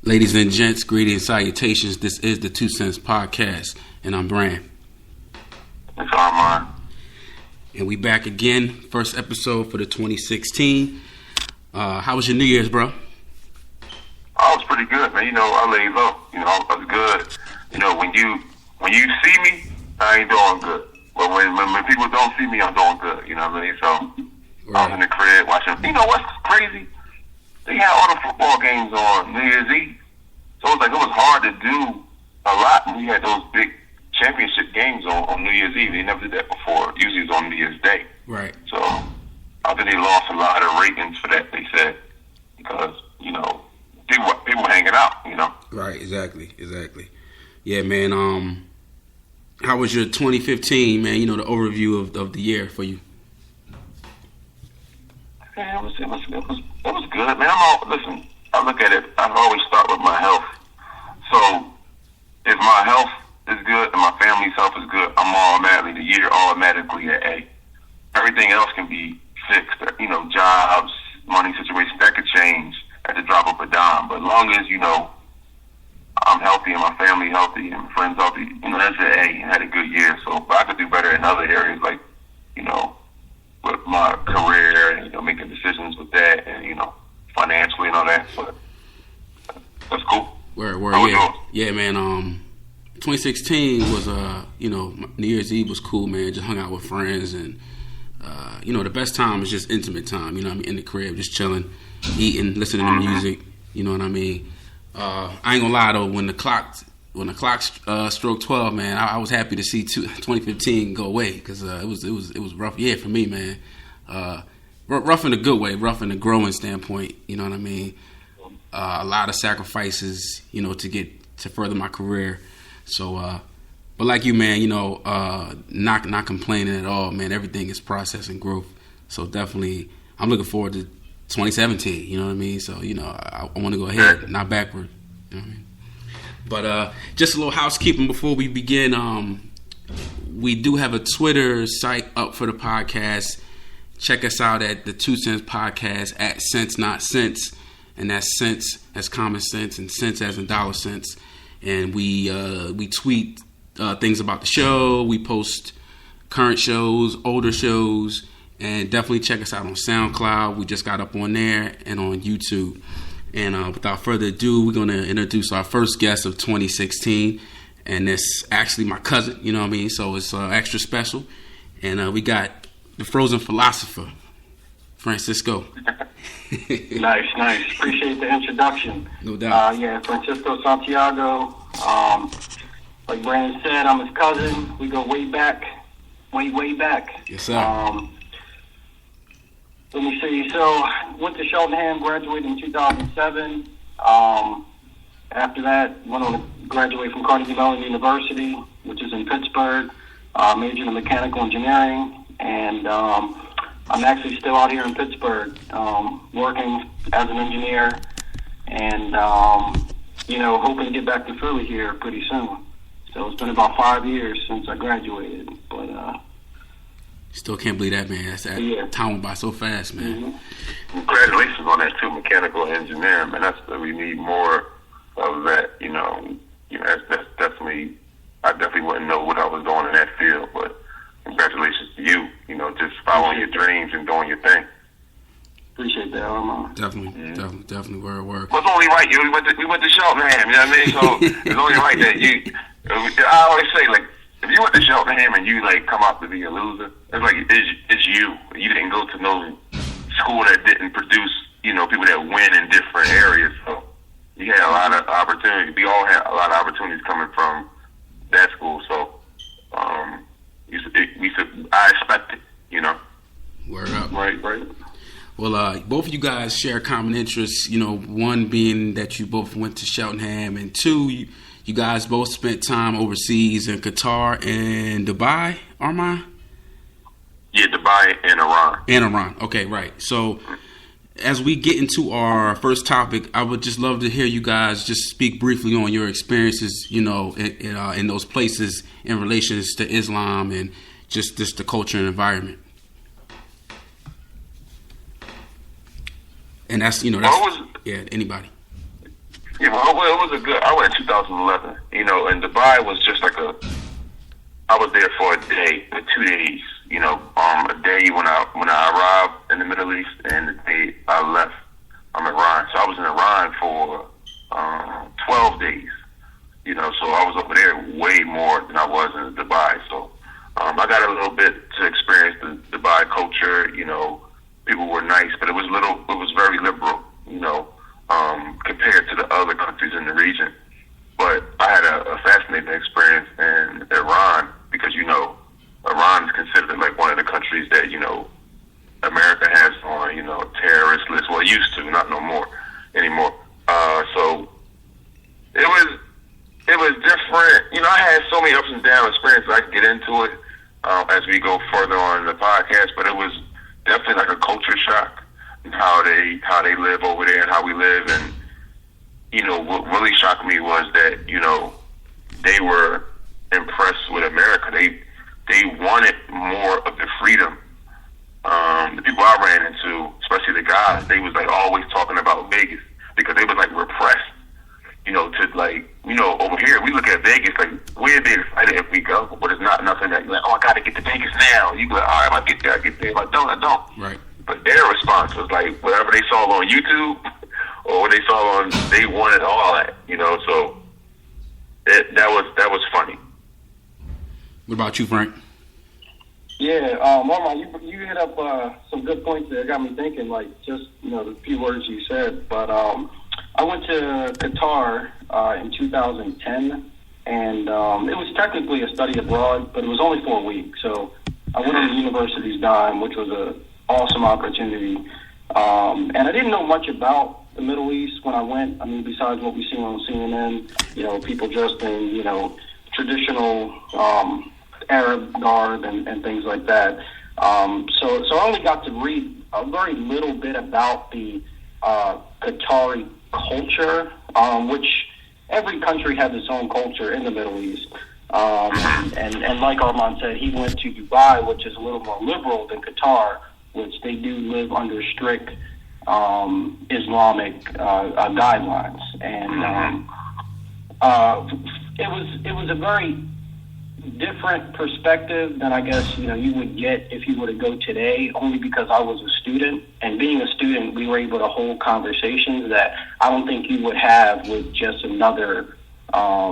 Ladies and gents, greetings, salutations. This is the 2 Cents Podcast, and I'm Brand. It's Armand. And we back again, first episode for the 2016. How was your New Year's, bro? I was pretty good, man. You know, I laid low. You know, I was good. You know, when you see me, I ain't doing good. But when people don't see me, I'm doing good. You know what I mean? So right. I was in the crib watching. You know what's crazy? They had all the football games on New Year's Eve. So it was hard to do a lot when we had those big championship games on New Year's Eve. They never did that before. Usually it's on New Year's Day. Right. So I think they lost a lot of ratings for that, they said. Because, you know, people were hanging out, you know. Right, exactly. Yeah, man, how was your 2015, man? You know, the overview of the year for you. Yeah, it was good, man. Listen, I look at it, I always start with my health. So, if my health is good and my family's health is good, the year automatically at A. Everything else can be fixed. You know, jobs, money situations, that could change at the drop of a dime. But as long as, you know, I'm healthy and my family healthy and my friends healthy, you know, that's at A. I had a good year. So, but I could do better in other areas, like, you know, with my career and, you know, making decisions with that and, you know, financially and all that. But that's cool. Yeah, man. 2016 was, you know, New Year's Eve was cool, man. Just hung out with friends and, you know, the best time is just intimate time. You know what I mean? In the crib, just chilling, eating, listening to music. You know what I mean? I ain't gonna lie though. When the clock struck 12, man, I was happy to see 2015 go away because it was a rough year for me, man. Rough in a good way, rough in a growing standpoint. You know what I mean? A lot of sacrifices, you know, to further my career. So, but like you, man, you know, not complaining at all, man. Everything is process and growth. So definitely, I'm looking forward to 2017. You know what I mean? So, you know, I want to go ahead, not backward. You know what I mean? But just a little housekeeping before we begin. We do have a Twitter site up for the podcast. Check us out at the 2 Cents Podcast at Sense Not Sense, and that's sense as common sense and sense as in dollar cents. And we tweet things about the show. We post current shows, older shows, and definitely check us out on SoundCloud. We just got up on there and on YouTube. And without further ado, we're going to introduce our first guest of 2016. And it's actually my cousin, you know what I mean? So it's extra special. And we got the frozen philosopher, Francisco. Nice. Appreciate the introduction. No doubt. Yeah, Francisco Santiago. Like Brandon said, I'm his cousin. We go way back. Yes, sir. Let me see. So, went to Cheltenham, graduated in 2007. After that, went on to graduate from Carnegie Mellon University, which is in Pittsburgh. Majored in mechanical engineering. And I'm actually still out here in Pittsburgh, working as an engineer, and you know, hoping to get back to Philly here pretty soon. So it's been about 5 years since I graduated, but still can't believe that, man. That time went by so fast, man. Mm-hmm. Congratulations on that too, mechanical engineering, man. We need more of that. You know, that's definitely. I definitely wouldn't know what I was doing in that field, but congratulations to you. You know, just following your dreams and doing your thing. Appreciate that, Armand. Definitely word. Well, it's only right. We went to Cheltenham. You know what I mean? So it's only right that you. I always say, like, if you went to Cheltenham and you like come out to be a loser, it's like it's you. You didn't go to no school that didn't produce, you know, people that win in different areas. So you had a lot of opportunities. We all had a lot of opportunities coming from that school. So I expect it, you know. Word up. Right. Well, both of you guys share common interests, you know, one being that you both went to Cheltenham, and two, you guys both spent time overseas in Qatar and Dubai, Armand? Yeah, Dubai and Iran. Okay, right. So as we get into our first topic, I would just love to hear you guys just speak briefly on your experiences, you know, in those places in relations to Islam and just the culture and environment. And that's, you know, anybody. Yeah, well, it was a good. I went in 2011. And Dubai was just like I was there for a day, or 2 days. A day when I arrived in the Middle East, and the day I left Iran. So I was in Iran for 12 days. So I was over there way more than I was in Dubai. So I got a little bit to experience the Dubai culture. People were nice, but it was very liberal. Compared to the other countries in the region. But I had a fascinating experience in Iran because, Iran is considered like one of the countries that, America has on, terrorist list. Well, it used to, not no more anymore. So it was different. I had so many ups and down experiences. I could get into it as we go further on in the podcast, but it was definitely like a culture shock. How they live over there and how we live, and what really shocked me was that they were impressed with America. They wanted more of the freedom. The people I ran into, especially the guys, they was like always talking about Vegas because they was like repressed. Over here we look at Vegas like we're there excited if we go, but it's not nothing that you're like, I gotta get to Vegas now. You go, all right, I get there, I get there. If I don't. Right. But their response was like whatever they saw on YouTube or what they saw they wanted all that, So that was funny. What about you, Frank? Yeah, Mama, you hit up some good points there. It got me thinking, like just the few words you said. But I went to Qatar in 2010, and it was technically a study abroad, but it was only for a week. So I went on the university's dime, which was a awesome opportunity. And I didn't know much about the Middle East when I went. I mean, besides what we see on CNN, people dressed in, traditional Arab garb and things like that. So I only got to read a very little bit about the Qatari culture, which every country has its own culture in the Middle East. And like Armand said, he went to Dubai, which is a little more liberal than Qatar, which they do live under strict Islamic guidelines, and it was a very different perspective than I guess you would get if you were to go today. Only because I was a student, and being a student, we were able to hold conversations that I don't think you would have with just another, a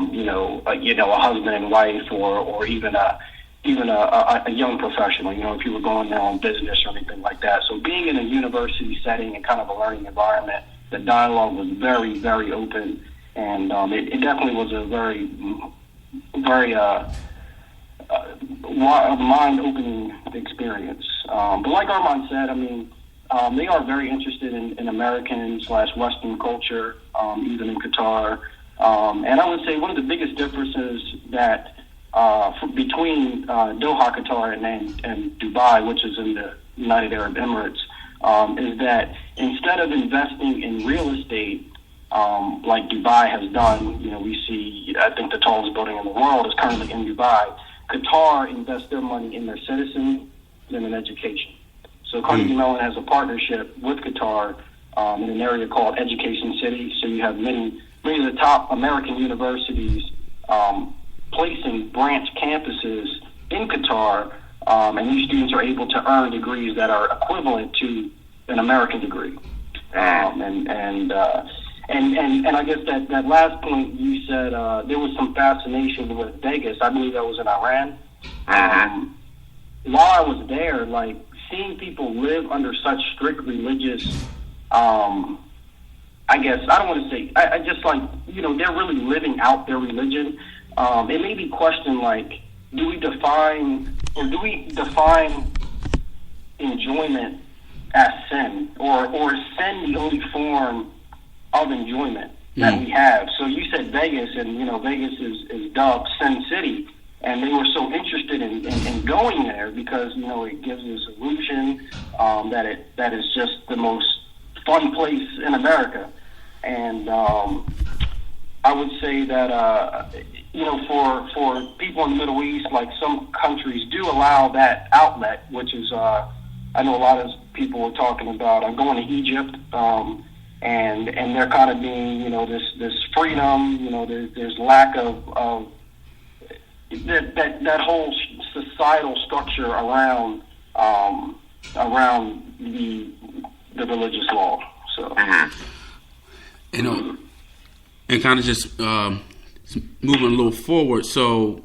husband and wife, or even a young professional, if you were going there on business or anything like that. So being in a university setting and kind of a learning environment, the dialogue was very, very open, and it definitely was a very, very mind-opening experience. But like Armand said, I mean, they are very interested in American/Western culture, even in Qatar. And I would say one of the biggest differences that between Doha, Qatar, and Dubai, which is in the United Arab Emirates, is that instead of investing in real estate like Dubai has done, we see, I think the tallest building in the world is currently in Dubai. Qatar invests their money in their citizens and in education. So Carnegie Mellon has a partnership with Qatar in an area called Education City. So you have many of the top American universities placing branch campuses in Qatar, and these students are able to earn degrees that are equivalent to an American degree. And I guess that last point you said, there was some fascination with Vegas. I believe that was in Iran. While I was there, like seeing people live under such strict religious, I guess I don't want to say. I just like they're really living out their religion. It made me question, like, do we define enjoyment as sin, or is sin the only form of enjoyment that we have? So you said Vegas, and Vegas is dubbed Sin City, and they were so interested in going there because it gives this illusion that is just the most fun place in America. And I would say that for people in the Middle East, like some countries do allow that outlet, which is I know a lot of people were talking about. I'm going to Egypt, and they're kind of being, you know, this freedom, you know, there's lack of that whole societal structure around the religious law. So, you know, and kind of just moving a little forward. So,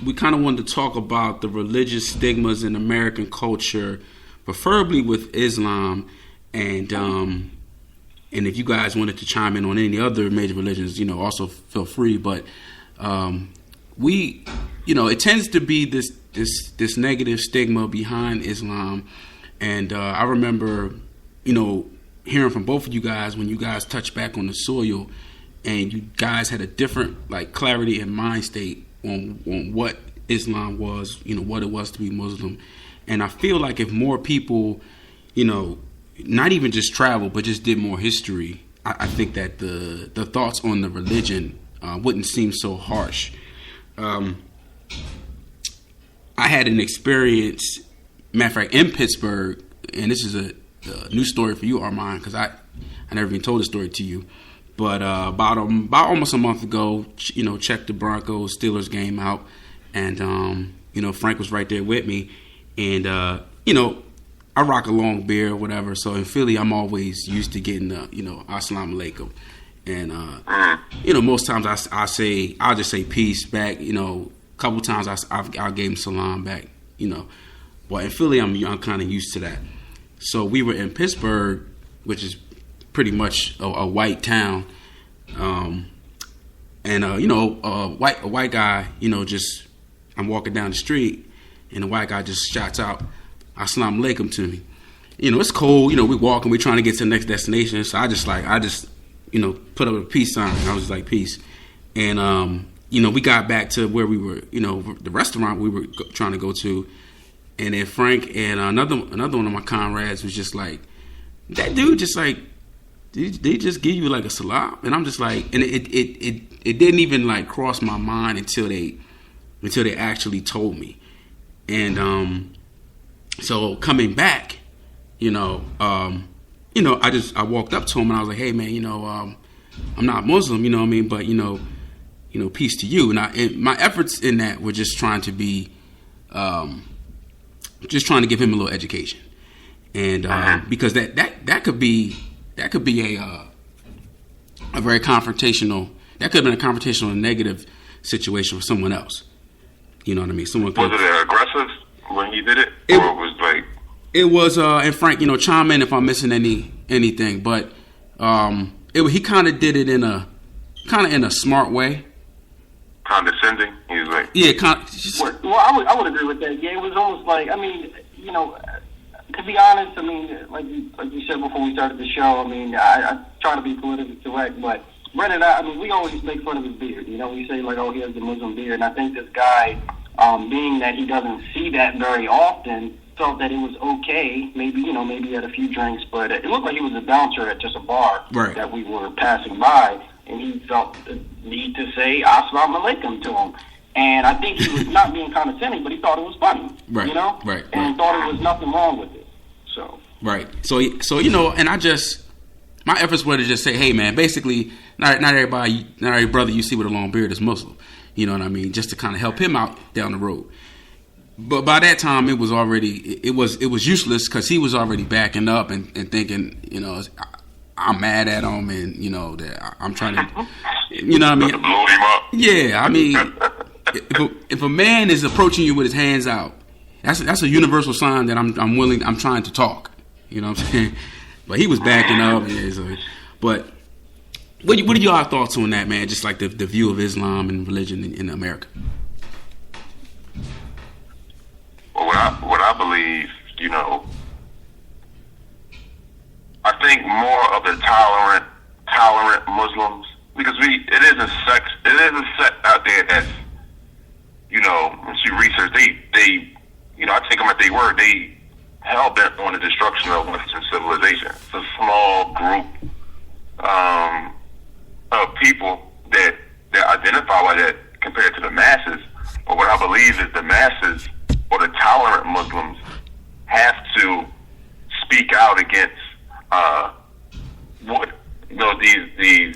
we kind of wanted to talk about the religious stigmas in American culture, preferably with Islam, and if you guys wanted to chime in on any other major religions, you know, also feel free. But you know, it tends to be this negative stigma behind Islam, and I remember, you know, hearing from both of you guys when you guys touched back on the soil, and you guys had a different like clarity and mind state on what Islam was, you know, what it was to be Muslim. And I feel like if more people, you know, not even just travel, but just did more history, I think that the thoughts on the religion wouldn't seem so harsh. I had an experience, matter of fact, in Pittsburgh, and this is a new story for you, Armand, because I never even told the story to you. But about almost a month ago, you know, checked the Broncos Steelers game out, and you know, Frank was right there with me, and you know, I rock a long beard or whatever. So in Philly, I'm always used to getting you know, Assalamualaikum, and you know, most times I'll just say peace back. You know, a couple times I gave him salam back. You know, but in Philly, I'm kind of used to that. So we were in Pittsburgh, which is pretty much a white town, and you know, a white guy, you know, just I'm walking down the street, and the white guy just shouts out "Assalamu alaikum" to me. You know, it's cold. You know, we're walking, we're trying to get to the next destination. So I just you know, put up a peace sign. I was like, peace. And you know, we got back to where we were, you know, the restaurant we were trying to go to, and then Frank and another one of my comrades was just like, that dude just like, they just give you like a salam, and I'm just like, and it didn't even like cross my mind until they actually told me, and so coming back, you know, I walked up to him and I was like, hey man, you know, I'm not Muslim, you know what I mean, but you know, peace to you, and my efforts in that were just trying to be, just trying to give him a little education, and because that could be a very confrontational. That could have been a confrontational and negative situation for someone else. You know what I mean? Someone was it aggressive when he did it, or it was like? It was, and Frank, you know, chime in if I'm missing anything, but he kind of did it in a smart way. Condescending, he was like, yeah, well, I would agree with that. Yeah, it was almost like, I mean, you know, to be honest, I mean, like you said before we started the show, I mean, I try to be politically correct, but Brennan, I mean, we always make fun of his beard. You know, we say like, oh, he has the Muslim beard, and I think this guy, being that he doesn't see that very often, felt that it was okay. Maybe he had a few drinks, but it looked like he was a bouncer at just a bar that we were passing by, and he felt the need to say Assalamu alaikum to him. And I think he was not being condescending, but he thought it was funny, you know? And thought there was nothing wrong with it. So. Right. So you know, and my efforts were to just say, hey man, basically, not every brother you see with a long beard is Muslim. You know what I mean? Just to kind of help him out down the road. But by that time, it was useless because he was already backing up and thinking, you know, I'm mad at him, and you know that I'm trying to, you know what I mean? Blow him up. Yeah, I mean, if a man is approaching you with his hands out, that's a universal sign that I'm trying to talk. You know what I'm saying? But he was backing up. Yeah, so, but what are your thoughts on that, man? Just like the view of Islam and religion in America. Well, what I believe, you know, I think more of the tolerant Muslims, because it is a sect out there that's, you know, once you research, they you know, I take them at their word. They hell bent on the destruction of Western civilization. It's a small group of people that identify like that compared to the masses. But what I believe is the masses or the tolerant Muslims have to speak out against what these